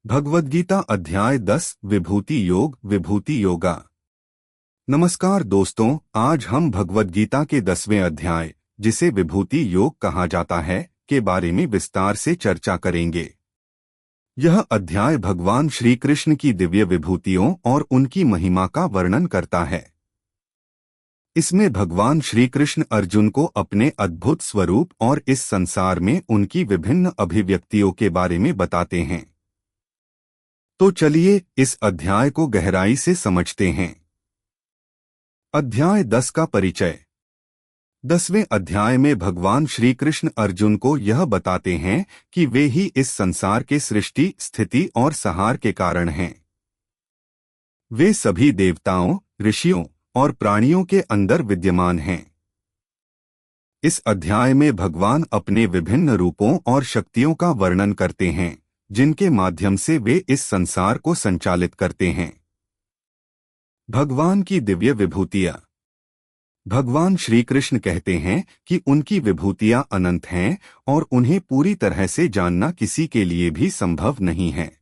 भगवद्गीता अध्याय 10 विभूति योग विभूति योगा। नमस्कार दोस्तों, आज हम भगवद्गीता के 10वें अध्याय, जिसे विभूति योग कहा जाता है, के बारे में विस्तार से चर्चा करेंगे। यह अध्याय भगवान श्री कृष्ण की दिव्य विभूतियों और उनकी महिमा का वर्णन करता है। इसमें भगवान श्री कृष्ण अर्जुन को अपने अद्भुत स्वरूप और इस संसार में उनकी विभिन्न अभिव्यक्तियों के बारे में बताते हैं। तो चलिए इस अध्याय को गहराई से समझते हैं। अध्याय 10 का परिचय। 10वें अध्याय में भगवान श्री कृष्ण अर्जुन को यह बताते हैं कि वे ही इस संसार के सृष्टि, स्थिति और संहार के कारण हैं। वे सभी देवताओं, ऋषियों और प्राणियों के अंदर विद्यमान हैं। इस अध्याय में भगवान अपने विभिन्न रूपों और शक्तियों का वर्णन करते हैं, जिनके माध्यम से वे इस संसार को संचालित करते हैं। भगवान की दिव्य विभूतियां। भगवान श्री कृष्ण कहते हैं कि उनकी विभूतियां अनंत हैं और उन्हें पूरी तरह से जानना किसी के लिए भी संभव नहीं है।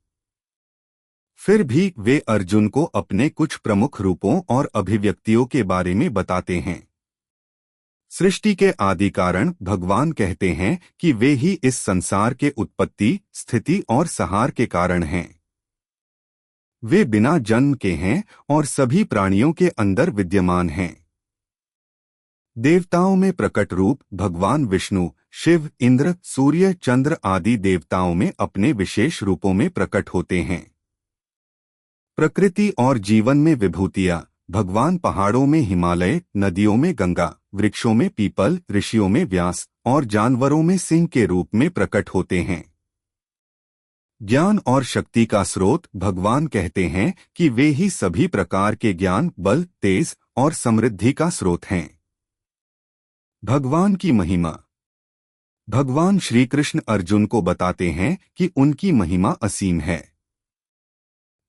फिर भी वे अर्जुन को अपने कुछ प्रमुख रूपों और अभिव्यक्तियों के बारे में बताते हैं। सृष्टि के आदि कारण भगवान कहते हैं कि वे ही इस संसार के उत्पत्ति, स्थिति और संहार के कारण हैं। वे बिना जन्म के हैं और सभी प्राणियों के अंदर विद्यमान हैं। देवताओं में प्रकट रूप भगवान विष्णु, शिव, इंद्र, सूर्य, चंद्र आदि देवताओं में अपने विशेष रूपों में प्रकट होते हैं। प्रकृति और जीवन में विभूतियां भगवान पहाड़ों में हिमालय, नदियों में गंगा, वृक्षों में पीपल, ऋषियों में व्यास और जानवरों में सिंह के रूप में प्रकट होते हैं। ज्ञान और शक्ति का स्रोत भगवान कहते हैं कि वे ही सभी प्रकार के ज्ञान, बल, तेज और समृद्धि का स्रोत हैं। भगवान की महिमा। भगवान श्री कृष्ण अर्जुन को बताते हैं कि उनकी महिमा असीम है।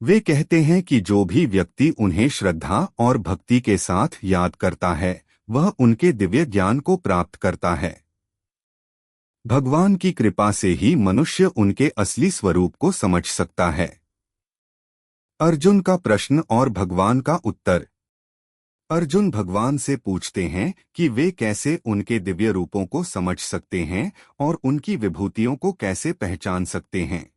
वे कहते हैं कि जो भी व्यक्ति उन्हें श्रद्धा और भक्ति के साथ याद करता है, वह उनके दिव्य ज्ञान को प्राप्त करता है। भगवान की कृपा से ही मनुष्य उनके असली स्वरूप को समझ सकता है। अर्जुन का प्रश्न और भगवान का उत्तर। अर्जुन भगवान से पूछते हैं कि वे कैसे उनके दिव्य रूपों को समझ सकते हैं और उनकी विभूतियों को कैसे पहचान सकते हैं।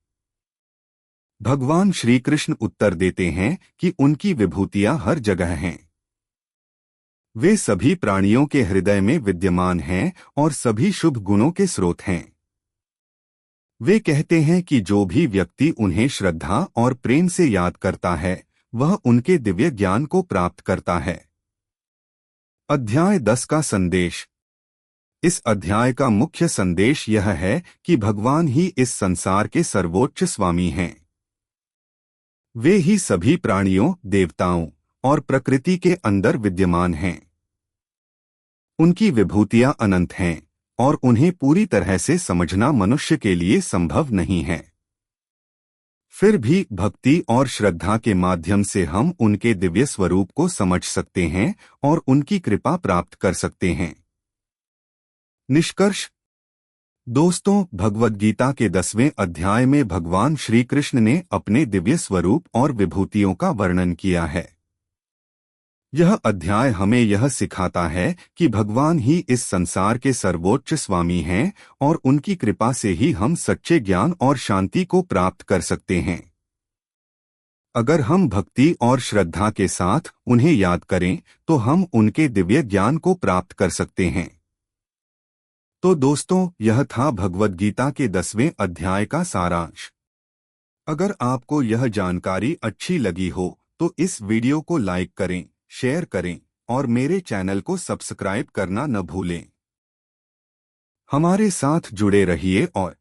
भगवान श्री कृष्ण उत्तर देते हैं कि उनकी विभूतियां हर जगह हैं। वे सभी प्राणियों के हृदय में विद्यमान हैं और सभी शुभ गुणों के स्रोत हैं। वे कहते हैं कि जो भी व्यक्ति उन्हें श्रद्धा और प्रेम से याद करता है, वह उनके दिव्य ज्ञान को प्राप्त करता है। अध्याय 10 का संदेश। इस अध्याय का मुख्य संदेश यह है कि भगवान ही इस संसार के सर्वोच्च स्वामी हैं। वे ही सभी प्राणियों, देवताओं और प्रकृति के अंदर विद्यमान हैं। उनकी विभूतियां अनंत हैं और उन्हें पूरी तरह से समझना मनुष्य के लिए संभव नहीं है। फिर भी भक्ति और श्रद्धा के माध्यम से हम उनके दिव्य स्वरूप को समझ सकते हैं और उनकी कृपा प्राप्त कर सकते हैं। निष्कर्ष। दोस्तों, भगवद्गीता के 10वें अध्याय में भगवान श्री कृष्ण ने अपने दिव्य स्वरूप और विभूतियों का वर्णन किया है। यह अध्याय हमें यह सिखाता है कि भगवान ही इस संसार के सर्वोच्च स्वामी हैं और उनकी कृपा से ही हम सच्चे ज्ञान और शांति को प्राप्त कर सकते हैं। अगर हम भक्ति और श्रद्धा के साथ उन्हें याद करें, तो हम उनके दिव्य ज्ञान को प्राप्त कर सकते हैं। तो दोस्तों, यह था भगवद्गीता के 10वें अध्याय का सारांश। अगर आपको यह जानकारी अच्छी लगी हो, तो इस वीडियो को लाइक करें, शेयर करें और मेरे चैनल को सब्सक्राइब करना न भूलें। हमारे साथ जुड़े रहिए और